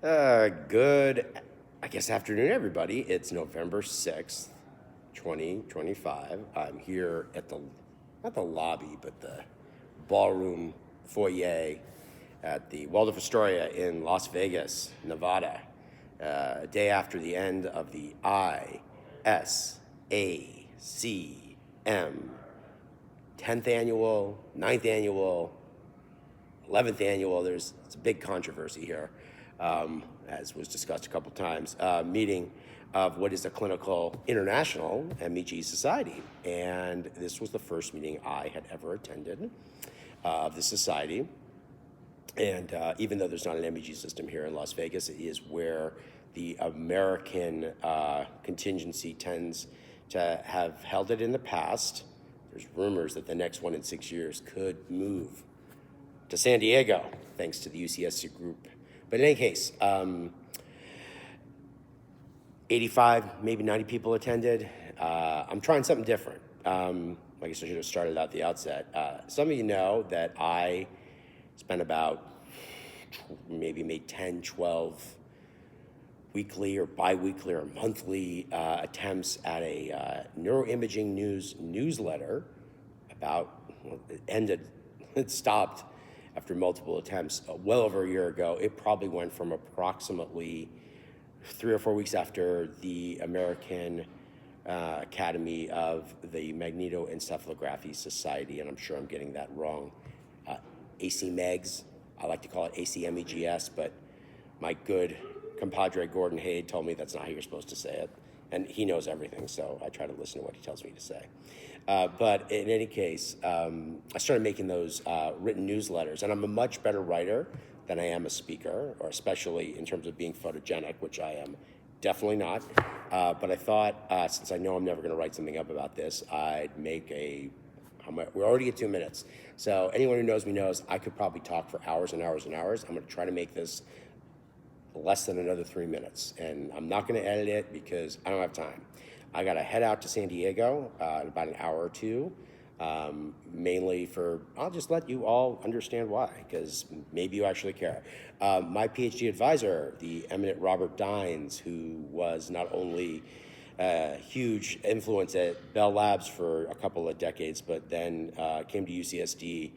Good, I guess, afternoon, everybody. It's November 6th, 2025. I'm here at not the lobby, but the ballroom foyer at the Waldorf Astoria in Las Vegas, Nevada, a day after the end of the ISACM 10th annual, ninth annual, 11th annual, it's a big controversy here, as was discussed a couple times, meeting of what is a clinical international MEG society. And this was the first meeting I had ever attended of the society. And even though there's not an MEG system here in Las Vegas, it is where the American contingency tends to have held it in the past. There's rumors that the next one in 6 years could move to San Diego, thanks to the UCSC group. But in any case, 85, maybe 90 people attended. I'm trying something different. I guess I should have started out the outset. Some of you know that I spent about maybe made 10, 12 weekly or bi-weekly or monthly attempts at a neuroimaging newsletter about, it stopped after multiple attempts well over a year ago. It probably went from approximately 3 or 4 weeks after the American Academy of the Magnetoencephalography Society, and I'm sure I'm getting that wrong, ACMEGS. I like to call it ACMEGS, but my good compadre Gordon Haid told me that's not how you're supposed to say it. And he knows everything, so I try to listen to what he tells me to say. But in any case, I started making those written newsletters, and I'm a much better writer than I am a speaker, or especially in terms of being photogenic, which I am definitely not. But I thought, since I know I'm never going to write something up about this, I'd make we're already at 2 minutes. So anyone who knows me knows I could probably talk for hours and hours and hours. I'm going to try to make this less than another 3 minutes. And I'm not going to edit it because I don't have time. I got to head out to San Diego in about an hour or two, mainly I'll just let you all understand why, because maybe you actually care. My PhD advisor, the eminent Robert Dines, who was not only a huge influence at Bell Labs for a couple of decades, but then came to UCSD,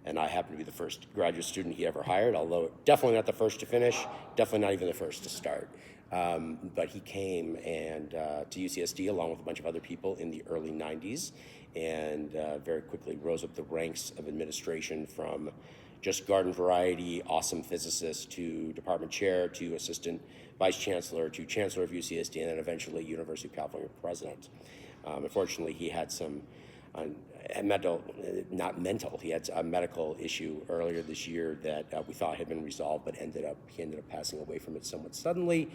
and I happened to be the first graduate student he ever hired, although definitely not the first to finish, definitely not even the first to start. But he came to UCSD along with a bunch of other people in the early 90s, and very quickly rose up the ranks of administration from just garden variety, awesome physicist, to department chair, to assistant vice chancellor, to chancellor of UCSD, and then eventually University of California president. Unfortunately, he had some he had a medical issue earlier this year that we thought had been resolved, but he ended up passing away from it somewhat suddenly.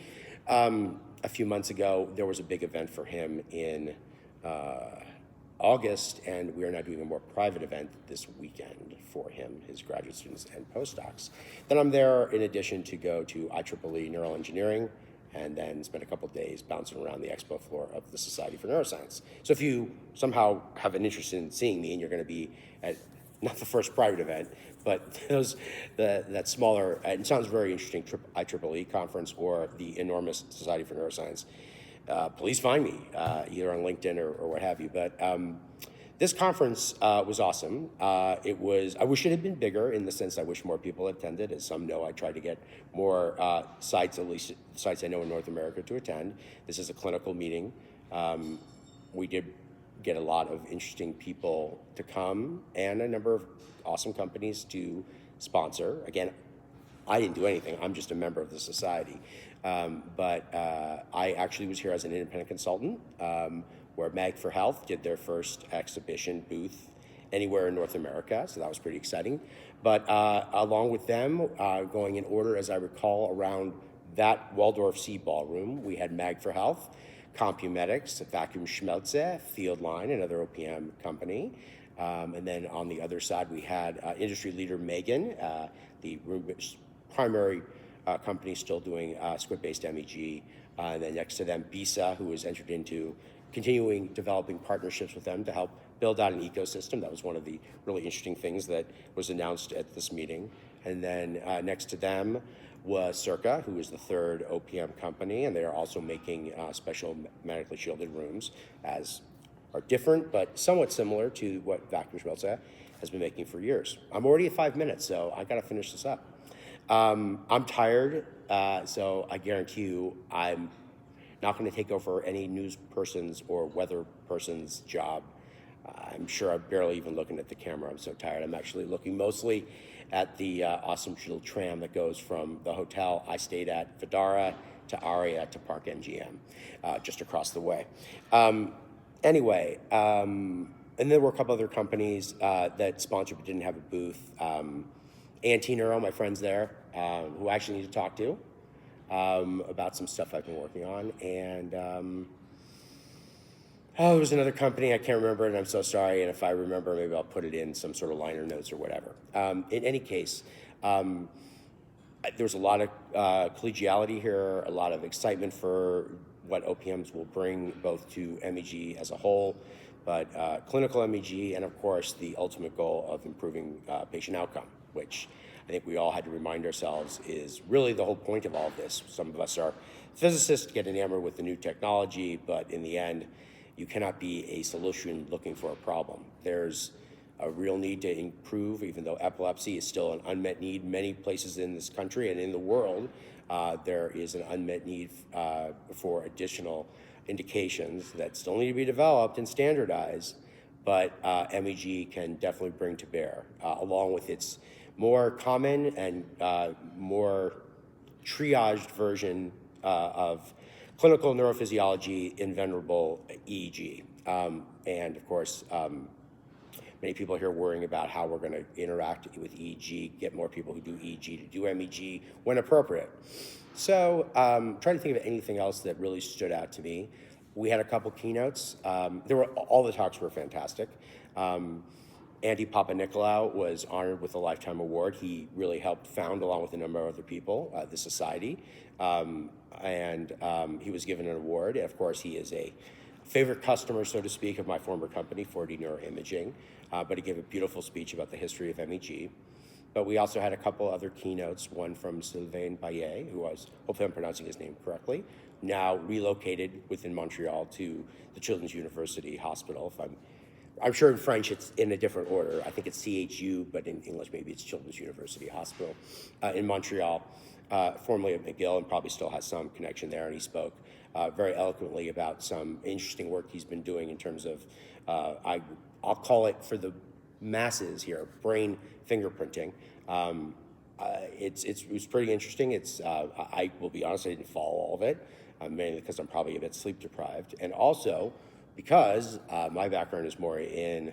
A few months ago, there was a big event for him in August, and we are now doing a more private event this weekend for him, his graduate students and postdocs. Then I'm there in addition to go to IEEE Neural Engineering, and then spend a couple of days bouncing around the expo floor of the Society for Neuroscience. So if you somehow have an interest in seeing me, and you're going to be at not the first private event, but that smaller, it sounds very interesting, IEEE conference or the enormous Society for Neuroscience, please find me either on LinkedIn or what have you. But this conference was awesome. I wish it had been bigger, in the sense I wish more people attended. As some know, I tried to get more sites, at least sites I know in North America, to attend. This is a clinical meeting. We did get a lot of interesting people to come, and a number of awesome companies to sponsor. Again, I didn't do anything. I'm just a member of the society. But I actually was here as an independent consultant, where Mag4Health did their first exhibition booth anywhere in North America, so that was pretty exciting. But along with them, going in order, as I recall, around that Waldorf C ballroom, we had Mag4Health, Compumedics, Vacuum Schmelze, Fieldline, another OPM company. And then on the other side, we had industry leader Megan, the primary company still doing squid-based MEG. And then next to them, BISA, who has entered into continuing developing partnerships with them to help build out an ecosystem. That was one of the really interesting things that was announced at this meeting. And then next to them was Circa, who is the third OPM company, and they are also making special magnetically shielded rooms, as are different but somewhat similar to what Vacuum Schmelze has been making for years. I'm already at 5 minutes, so I got to finish this up. I'm tired, so I guarantee you I'm not going to take over any news person's or weather person's job. I'm sure I'm barely even looking at the camera. I'm so tired. I'm actually looking mostly at the awesome little tram that goes from the hotel I stayed at, Vdara, to Aria, to Park MGM, just across the way. Anyway, and there were a couple other companies that sponsored but didn't have a booth. Anti-Neuro, my friends there, who I actually need to talk to about some stuff I've been working on. And there was another company, I can't remember it, and I'm so sorry. And if I remember, maybe I'll put it in some sort of liner notes or whatever. In any case, there's a lot of collegiality here, a lot of excitement for what OPMs will bring both to MEG as a whole, but clinical MEG, and of course, the ultimate goal of improving patient outcome, which I think we all had to remind ourselves is really the whole point of all of this. Some of us are physicists, get enamored with the new technology, but in the end, you cannot be a solution looking for a problem. There's a real need to improve, even though epilepsy is still an unmet need. Many places in this country and in the world, there is an unmet need for additional indications that still need to be developed and standardized, but MEG can definitely bring to bear, along with its more common and more triaged version of clinical neurophysiology in venerable EEG. And of course, many people here worrying about how we're going to interact with EEG, get more people who do EEG to do MEG when appropriate. So trying to think of anything else that really stood out to me. We had a couple keynotes. All the talks were fantastic. Andy Papanicolaou was honored with a Lifetime Award. He really helped found, along with a number of other people, the society. And he was given an award. And of course, he is a favorite customer, so to speak, of my former company, 4D Neuroimaging. But he gave a beautiful speech about the history of MEG. But we also had a couple other keynotes, one from Sylvain Baillet, who was, hopefully I'm pronouncing his name correctly, now relocated within Montreal to the Children's University Hospital. I'm sure in French it's in a different order. I think it's CHU, but in English maybe it's Children's University Hospital in Montreal, formerly at McGill, and probably still has some connection there. And he spoke very eloquently about some interesting work he's been doing in terms of, I'll call it for the masses here, brain fingerprinting. It was pretty interesting. I will be honest, I didn't follow all of it, mainly because I'm probably a bit sleep deprived, and also because my background is more in,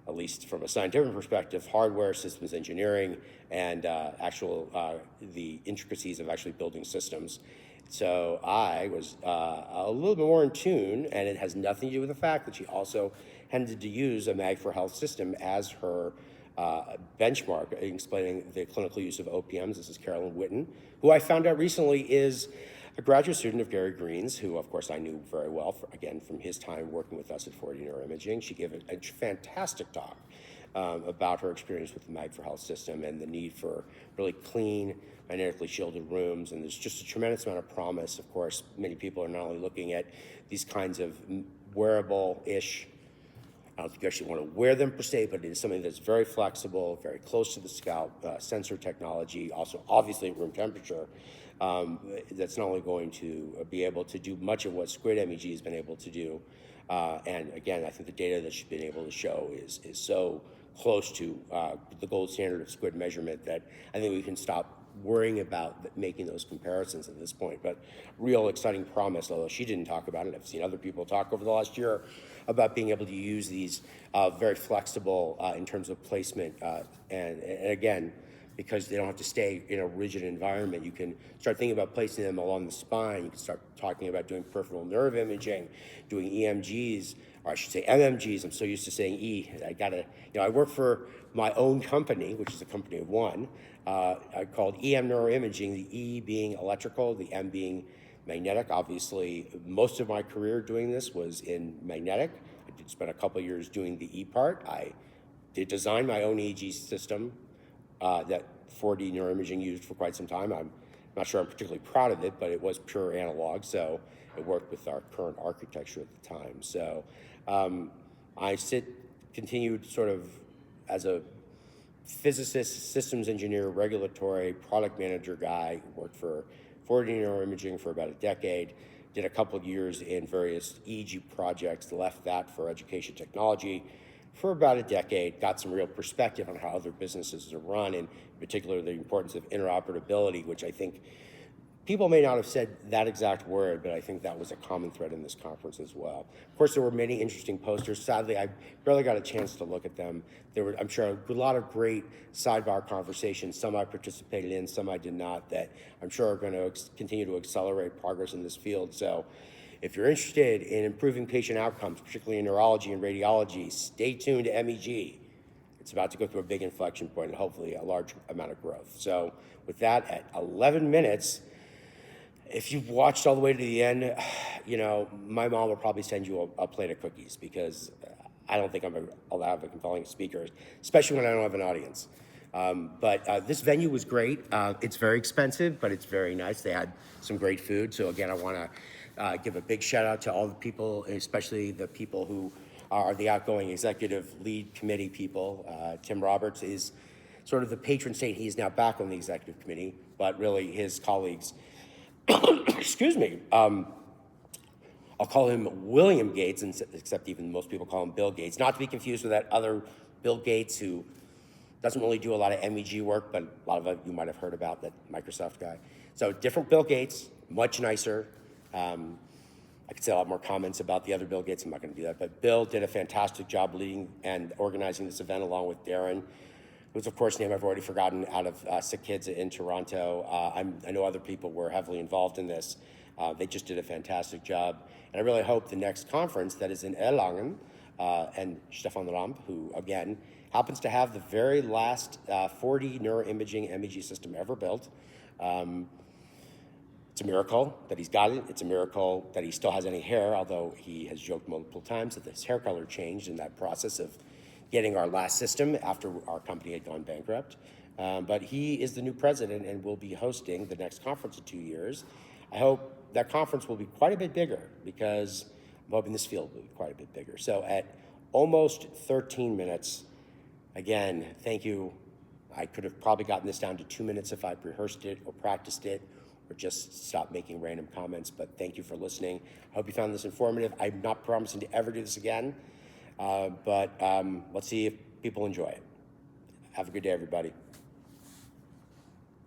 at least from a scientific perspective, hardware, systems engineering, and the intricacies of actually building systems. So I was a little bit more in tune, and it has nothing to do with the fact that she also tended to use a Mag4Health system as her benchmark, explaining the clinical use of OPMs. This is Carolyn Witten, who I found out recently is a graduate student of Gary Green's, who of course I knew very well, again, from his time working with us at 4D Neuroimaging. She gave a fantastic talk about her experience with the Mag4Health system and the need for really clean, magnetically shielded rooms. And there's just a tremendous amount of promise. Of course, many people are not only looking at these kinds of wearable-ish, I don't think you actually want to wear them per se, but it is something that's very flexible, very close to the scalp, sensor technology, also obviously at room temperature. That's not only going to be able to do much of what Squid MEG has been able to do, and again, I think the data that she's been able to show is so close to the gold standard of Squid measurement that I think we can stop worrying about making those comparisons at this point. But real exciting promise, although she didn't talk about it. I've seen other people talk over the last year about being able to use these very flexible in terms of placement, and again, because they don't have to stay in a rigid environment. You can start thinking about placing them along the spine. You can start talking about doing peripheral nerve imaging, doing EMGs, or I should say MMGs. I'm so used to saying E. I work for my own company, which is a company of one, called EM Neuroimaging, the E being electrical, the M being magnetic. Obviously, most of my career doing this was in magnetic. I did spend a couple of years doing the E part. I did design my own EEG system that 4D Neuroimaging used for quite some time. I'm not sure I'm particularly proud of it, but it was pure analog, so it worked with our current architecture at the time. So I continued sort of as a physicist, systems engineer, regulatory, product manager guy, worked for 4D Neuroimaging for about a decade, did a couple of years in various EEG projects, left that for education technology for about a decade, got some real perspective on how other businesses are run, and in particular the importance of interoperability, which I think people may not have said that exact word, but I think that was a common thread in this conference as well. Of course, there were many interesting posters. Sadly, I barely got a chance to look at them. There were, I'm sure, a lot of great sidebar conversations, some I participated in, some I did not, that I'm sure are going to continue to accelerate progress in this field. So if you're interested in improving patient outcomes, particularly in neurology and radiology, stay tuned to MEG. It's about to go through a big inflection point and hopefully a large amount of growth. So with that, at 11 minutes, if you've watched all the way to the end, you know, my mom will probably send you a plate of cookies because I don't think I'll have a compelling speaker, especially when I don't have an audience. But this venue was great. It's very expensive, but it's very nice. They had some great food. So again, I want to give a big shout out to all the people, especially the people who are the outgoing executive lead committee people. Tim Roberts is sort of the patron saint. He's now back on the executive committee, but really his colleagues, excuse me, I'll call him William Gates, except even most people call him Bill Gates, not to be confused with that other Bill Gates who doesn't really do a lot of MEG work, but a lot of it you might have heard about, that Microsoft guy. So different Bill Gates, much nicer. I could say a lot more comments about the other Bill Gates. I'm not going to do that. But Bill did a fantastic job leading and organizing this event along with Darren, who's, of course, name I've already forgotten, out of Sick Kids in Toronto. I know other people were heavily involved in this. They just did a fantastic job. And I really hope the next conference that is in Erlangen, and Stefan Ramp, who, again, happens to have the very last 4D neuroimaging MEG system ever built. It's a miracle that he's got it. It's a miracle that he still has any hair, although he has joked multiple times that his hair color changed in that process of getting our last system after our company had gone bankrupt. But he is the new president and will be hosting the next conference in 2 years. I hope that conference will be quite a bit bigger because I'm hoping this field will be quite a bit bigger. So at almost 13 minutes, again, thank you. I could have probably gotten this down to 2 minutes if I rehearsed it or practiced it or just stopped making random comments, but thank you for listening. I hope you found this informative. I'm not promising to ever do this again, but let's see if people enjoy it. Have a good day, everybody.